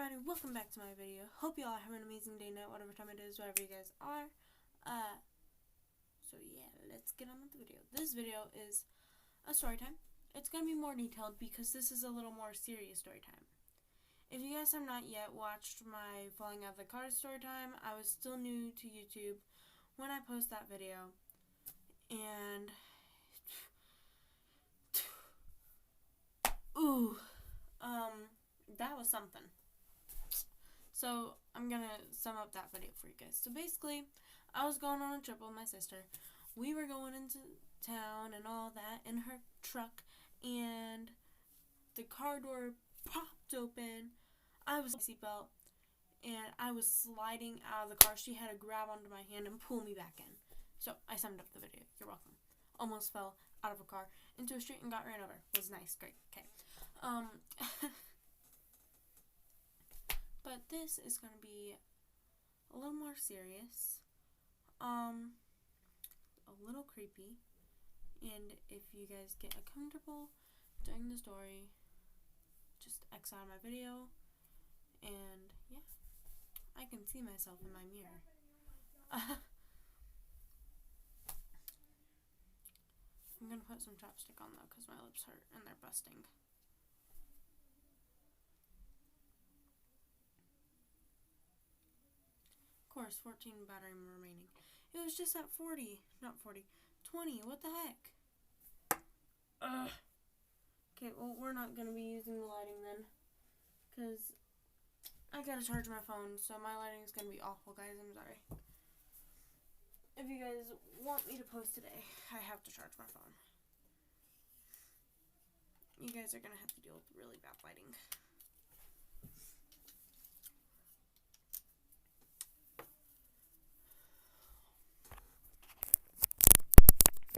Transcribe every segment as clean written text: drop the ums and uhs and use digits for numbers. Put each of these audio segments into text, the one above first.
everybody, welcome back to my video. Hope you all have an amazing day, night, whatever time it is, wherever you guys are. So yeah, let's get on with the video. This video is a story time. It's going to be more detailed because this is a little more serious story time. If you guys have not yet watched my falling out of the car story time, I was still new to YouTube when I posted that video. And that was something. So I'm gonna sum up that video for you guys. So basically, I was going on a trip with my sister. We were going into town and all that in her truck, and the car door popped open. I was in my seatbelt, and I was sliding out of the car. She had to grab onto my hand and pull me back in. So I summed up the video. You're welcome. Almost fell out of a car into a street and got ran over. Was nice. Great. Okay. But this is going to be a little more serious, a little creepy, and if you guys get uncomfortable during the story, just X out of my video, and yeah, I can see myself in my mirror. I'm going to put some chapstick on though, because my lips hurt and they're busting. Course, 14 battery remaining. It was just at 40, not 40, 20, what the heck? Okay, well, we're not going to be using the lighting then, because I gotta charge my phone, so my lighting is going to be awful, guys, I'm sorry. If you guys want me to post today, I have to charge my phone. You guys are going to have to deal with really bad lighting.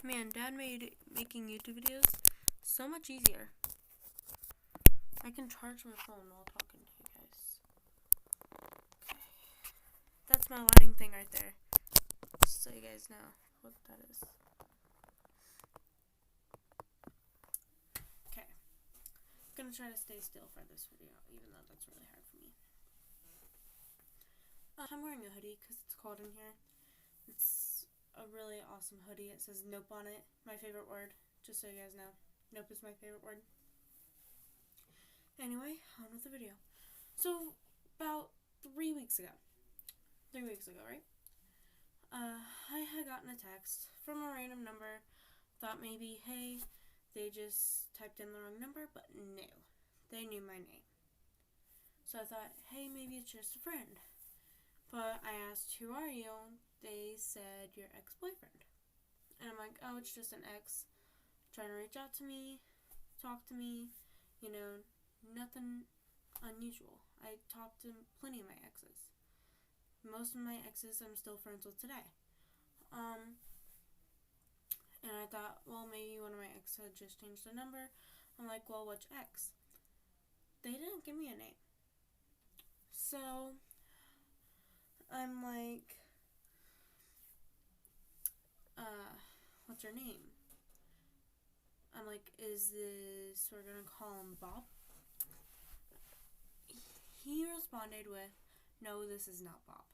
Man, Dad made making YouTube videos so much easier. I can charge my phone while talking to you guys. Okay. That's my lighting thing right there. Just so you guys know what that is. Okay. I'm gonna try to stay still for this video, even though that's really hard for me. I'm wearing a hoodie because it's cold in here. It's a really awesome hoodie. It says Nope on it. My favorite word, just so you guys know. Nope is my favorite word. Anyway, on with the video. So, about 3 weeks ago, right? I had gotten a text from a random number. Thought maybe, hey, they just typed in the wrong number, but no. They knew my name. So I thought, hey, maybe it's just a friend. But I asked, who are you? They said, your ex-boyfriend. And I'm like, oh, it's just an ex trying to reach out to me, talk to me, you know, nothing unusual. I talked to plenty of my exes. Most of my exes I'm still friends with today. And I thought, well, maybe one of my exes had just changed the number. I'm like, well, which ex? They didn't give me a name. So I'm like, what's her name? I'm like, is this, we're gonna call him Bob? He responded with, no, this is not Bob.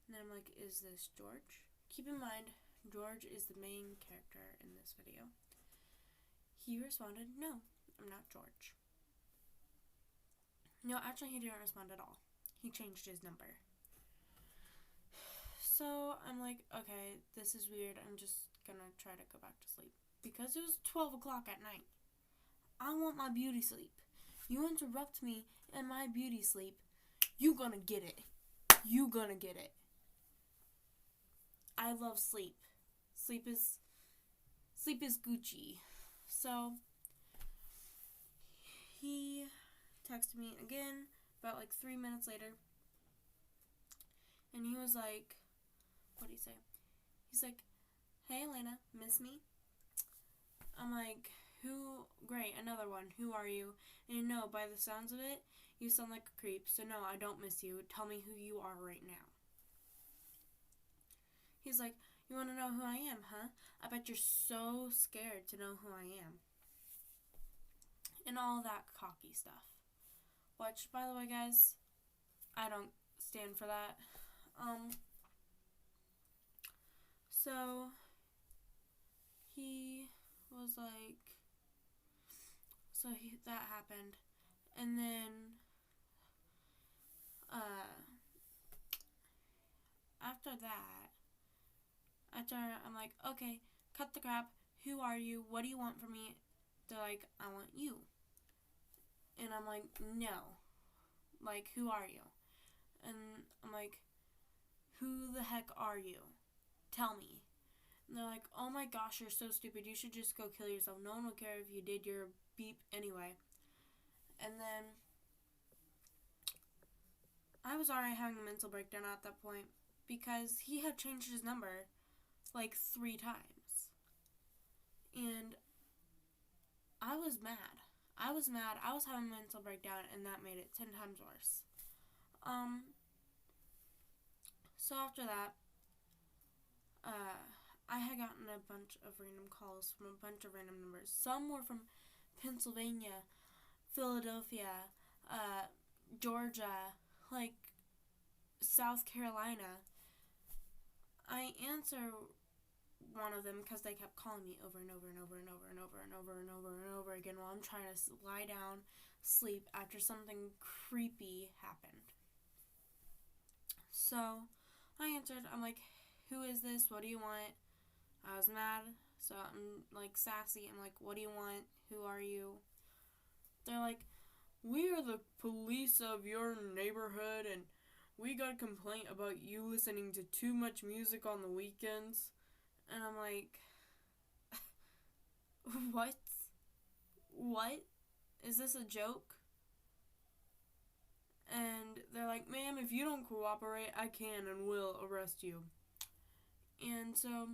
And then I'm like, is this George? Keep in mind, George is the main character in this video. He responded, no, I'm not George. No, actually he didn't respond at all. He changed his number. So I'm like, okay, this is weird. I'm just gonna try to go back to sleep. Because it was 12 o'clock at night. I want my beauty sleep. You interrupt me in my beauty sleep, you gonna get it. You gonna get it. I love sleep. Sleep is Gucci. So he texted me again about like 3 minutes later. And he was like, what did he say? He's like, hey Elena, miss me? I'm like, who? Great, another one. Who are you? And no, by the sounds of it, you sound like a creep. So no, I don't miss you. Tell me who you are right now. He's like, you want to know who I am, huh? I bet you're so scared to know who I am. And all that cocky stuff. Which, by the way, guys, I don't stand for that. So he was like, that happened, and then after that, I'm like, okay, cut the crap. Who are you? What do you want from me? They're like, I want you. And I'm like, no. Like, who are you? And I'm like, who the heck are you? Tell me. And they're like, oh my gosh, you're so stupid. You should just go kill yourself. No one will care if you did your beep anyway. And then I was already having a mental breakdown at that point because he had changed his number like 3 times. And I was mad. I was having a mental breakdown, and that made it 10 times worse. So after that, I had gotten a bunch of random calls from a bunch of random numbers. Some were from Pennsylvania, Philadelphia, Georgia, like South Carolina. I answer one of them because they kept calling me over and over and over and over and over and over and over and over again while I'm trying to lie down, sleep after something creepy happened. So I answered. I'm like, who is this? What do you want? I was mad, so I'm like sassy. I'm like, what do you want? Who are you? They're like, we are the police of your neighborhood, and we got a complaint about you listening to too much music on the weekends. And I'm like, what? What? Is this a joke? And they're like, ma'am, if you don't cooperate, I can and will arrest you. And so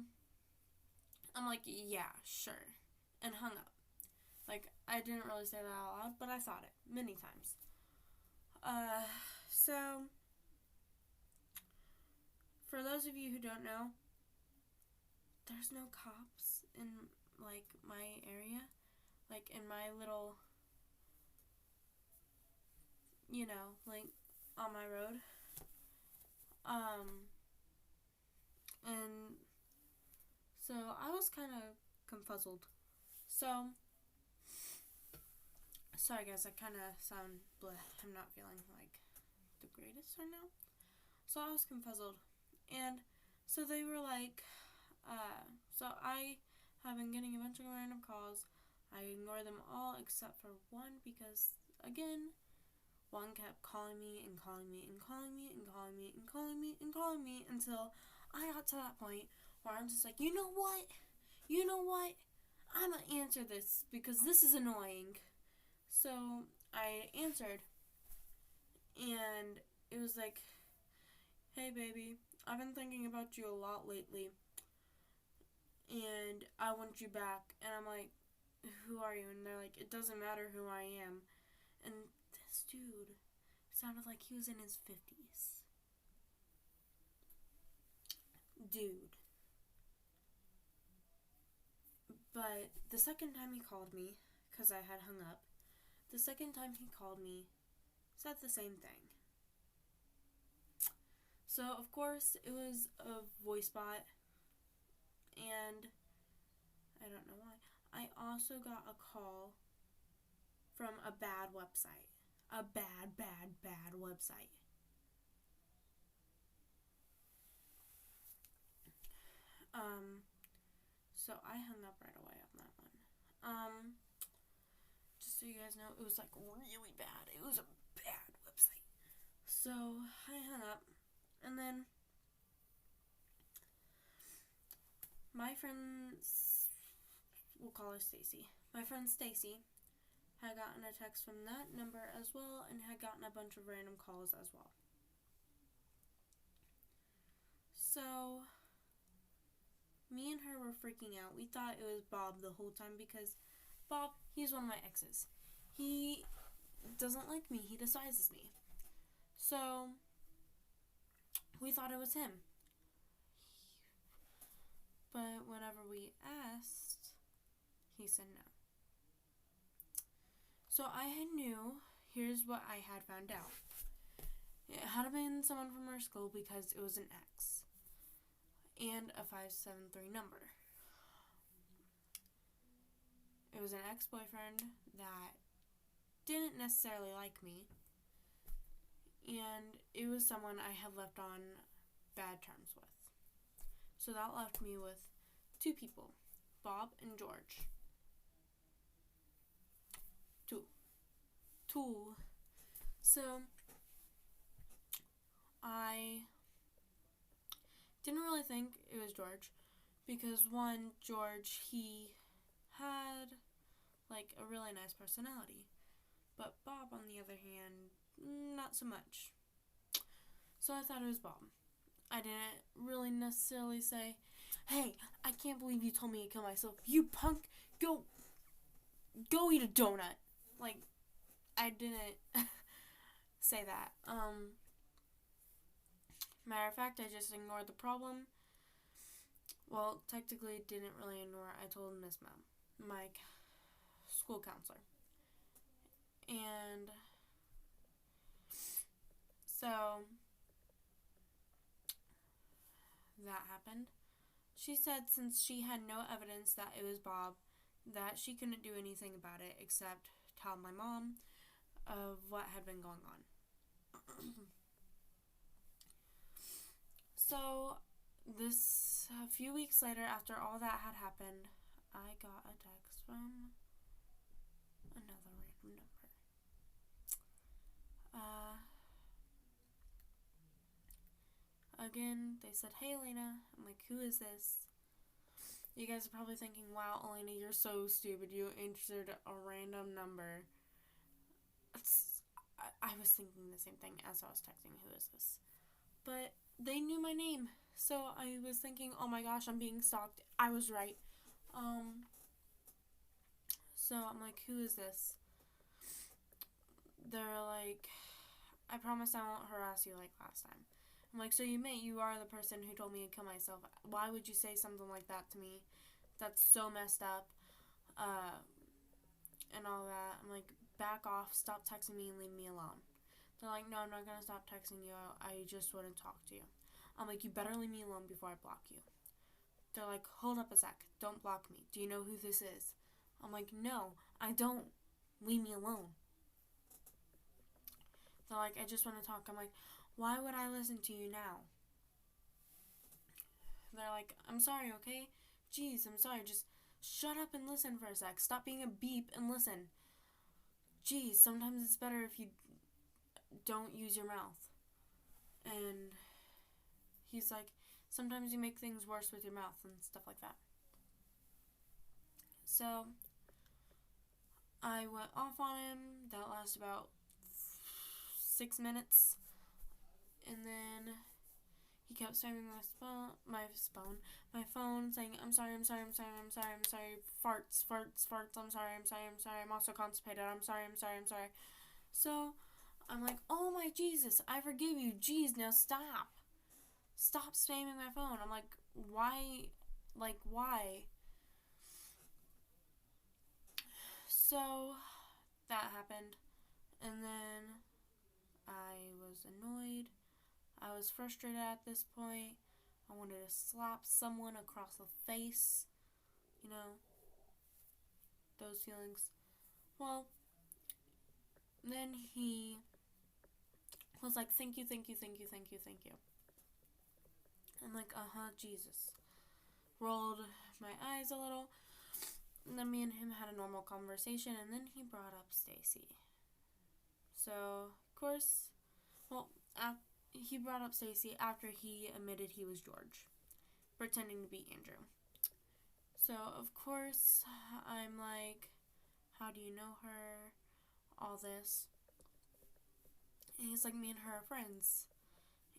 I'm like, yeah, sure. And hung up. Like, I didn't really say that out loud, but I thought it many times. So for those of you who don't know, there's no cops in, like, my area. Like, in my little, like, on my road. And so I was kind of confuzzled. So, sorry guys, I kind of sound bleh. I'm not feeling like the greatest right now. So I was confuzzled. And so they were like, so I have been getting a bunch of random calls. I ignore them all except for one because, again, one kept calling me and calling me and calling me and calling me and calling me and calling me until I got to that point where I'm just like, you know what? I'm gonna answer this because this is annoying. So I answered, and it was like, hey baby, I've been thinking about you a lot lately, and I want you back. And I'm like, who are you? And they're like, it doesn't matter who I am. And this dude sounded like he was in his 50s. Dude. But the second time he called me, because I had hung up, the second time he called me, said the same thing. So, of course, it was a voice bot, and I don't know why. I also got a call from a bad website. A bad website. So I hung up right away on that one. Just so you guys know, it was like really bad. It was a bad website. So I hung up, and then my friend's, we'll call her Stacy. My friend Stacy had gotten a text from that number as well and had gotten a bunch of random calls as well. So me and her were freaking out. We thought it was Bob the whole time because Bob, he's one of my exes. He doesn't like me. He despises me. So we thought it was him. But whenever we asked, he said no. So I knew here's what I had found out. It had been someone from our school because it was an ex and a 573 number. It was an ex-boyfriend that didn't necessarily like me, and it was someone I had left on bad terms with. So that left me with two people, Bob and George. Two. So I didn't really think it was George because one, George, he had like a really nice personality, but Bob, on the other hand, not so much. So I thought it was Bob. I didn't really necessarily say, "Hey, I can't believe you told me to kill myself. You punk, go eat a donut." Like, I didn't say that. Matter of fact, I just ignored the problem. Well, technically didn't really ignore it. I told Miss Mom, my school counselor. And so that happened. She said since she had no evidence that it was Bob, that she couldn't do anything about it except tell my mom of what had been going on. So a few weeks later, after all that had happened, I got a text from another random number. Again, they said, "Hey, Elena." I'm like, "Who is this?" You guys are probably thinking, "Wow, Elena, you're so stupid. You answered a random number." I was thinking the same thing as I was texting, "Who is this?" But they knew my name. So I was thinking, "Oh my gosh, I'm being stalked." I was right. So I'm like, "Who is this?" They're like, "I promise I won't harass you like last time." I'm like, "So you admit you are the person who told me to kill myself. Why would you say something like that to me? That's so messed up." And all that. I'm like, "Back off. Stop texting me and leave me alone." They're like, "No, I'm not going to stop texting you. I just want to talk to you." I'm like, "You better leave me alone before I block you." They're like, "Hold up a sec. Don't block me. Do you know who this is?" I'm like, "No, I don't. Leave me alone." They're like, "I just want to talk." I'm like, "Why would I listen to you now?" They're like, "I'm sorry, okay? Jeez, I'm sorry. Just shut up and listen for a sec. Stop being a beep and listen. Jeez, sometimes it's better if you don't use your mouth." And he's like, "Sometimes you make things worse with your mouth," and stuff like that. So I went off on him. That lasted about 6 minutes. And then he kept spamming my phone, saying, "I'm sorry, I'm sorry, I'm sorry, I'm sorry, I'm sorry, farts, farts, farts, I'm sorry, I'm sorry, I'm sorry, I'm also constipated, I'm sorry, I'm sorry, I'm sorry." So I'm like, "Oh my Jesus, I forgive you. Jeez, now stop. Stop spamming my phone." I'm like, why? Like, why? So that happened. And then I was annoyed. I was frustrated at this point. I wanted to slap someone across the face. You know, those feelings. Well, then he was like, "Thank you, thank you, thank you, thank you, thank you." I'm like, Jesus. Rolled my eyes a little. And then me and him had a normal conversation, and then he brought up Stacy. So, of course, he brought up Stacy after he admitted he was George, pretending to be Andrew. So, of course, I'm like, "How do you know her?" All this. And he's like, "Me and her are friends."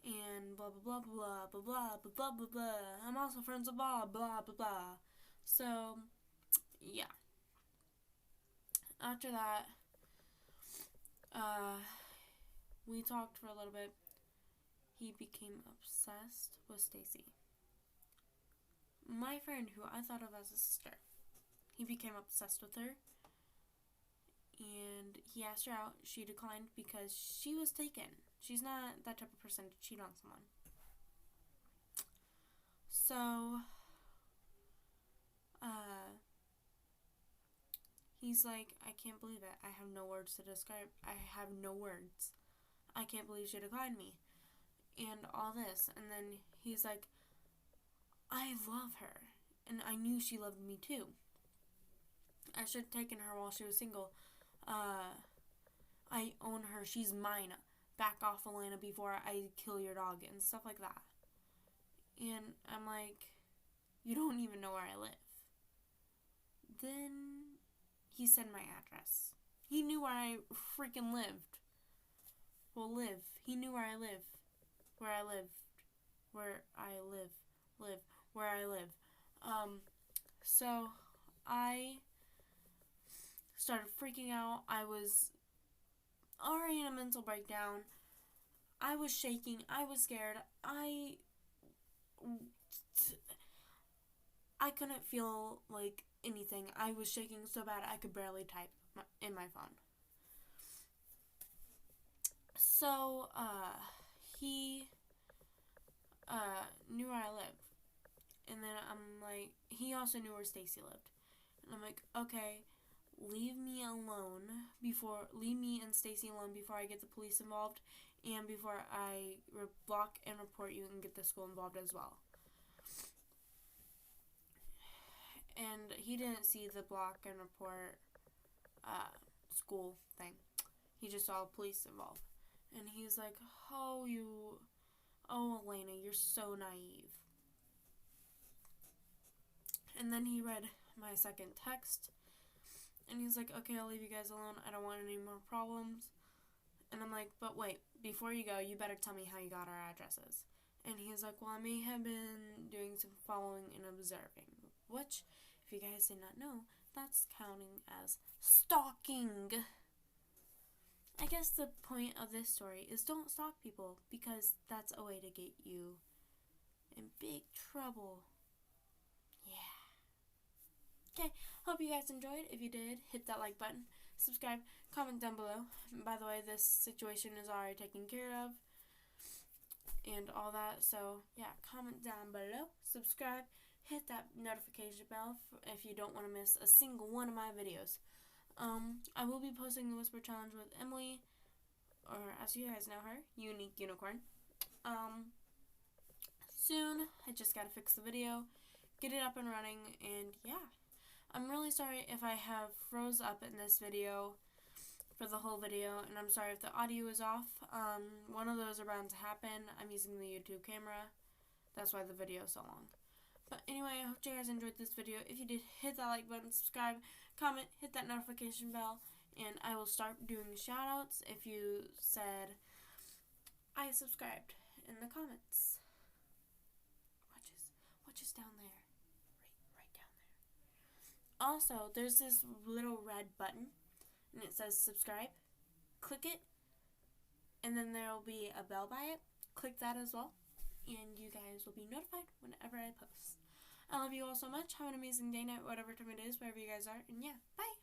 And blah, blah, blah, blah, blah, blah, blah, blah, blah, blah. "I'm also friends with Bob, blah, blah, blah." So, yeah. After that, we talked for a little bit. He became obsessed with Stacy, my friend who I thought of as a sister. He became obsessed with her, and he asked her out. She declined because she was taken. She's not that type of person to cheat on someone. So, he's like, I can't believe it. I have no words to describe. I have no words. I can't believe she declined me. And all this. And then he's like, I love her. And I knew she loved me too. I should have taken her while she was single. I own her. She's mine. Back off, Elena, before I kill your dog and stuff like that. And I'm like, you don't even know where I live. Then he said my address. He knew where I freaking lived. Well, live. He knew where I live. Where I lived. Where I live. Where I live. So I started freaking out. I was already in a mental breakdown. I was shaking. I was scared. I couldn't feel like anything. I was shaking so bad I could barely type in my phone. So, he knew where I lived. And then I'm like, he also knew where Stacy lived. And I'm like, okay, leave me and Stacy alone before I get the police involved and before I block and report you and get the school involved as well. And he didn't see the block and report school thing. He just saw police involved. And he's like, oh, Elena, you're so naive. And then he read my second text. And he's like, okay, I'll leave you guys alone. I don't want any more problems. And I'm like, but wait, before you go, you better tell me how you got our addresses. And he's like, well, I may have been doing some following and observing. Which, if you guys did not know, that's counting as stalking. I guess the point of this story is don't stalk people because that's a way to get you in big trouble. Yeah. Okay, hope you guys enjoyed. If you did, hit that like button, subscribe, comment down below. By the way, this situation is already taken care of and all that. So, yeah, comment down below, subscribe, hit that notification bell if you don't want to miss a single one of my videos. I will be posting the Whisper Challenge with Emily, or as you guys know her, Unique Unicorn. Soon. I just gotta fix the video, get it up and running, and yeah. I'm really sorry if I have froze up in this video for the whole video, and I'm sorry if the audio is off. One of those are bound to happen. I'm using the YouTube camera. That's why the video is so long. But anyway, I hope you guys enjoyed this video. If you did, hit that like button, subscribe, comment, hit that notification bell, and I will start doing shoutouts if you said I subscribed in the comments. Watch us down there. Right down there. Also, there's this little red button, and it says subscribe. Click it, and then there will be a bell by it. Click that as well, and you guys will be notified whenever I post. I love you all so much. Have an amazing day, night, whatever time it is, wherever you guys are. And yeah, bye.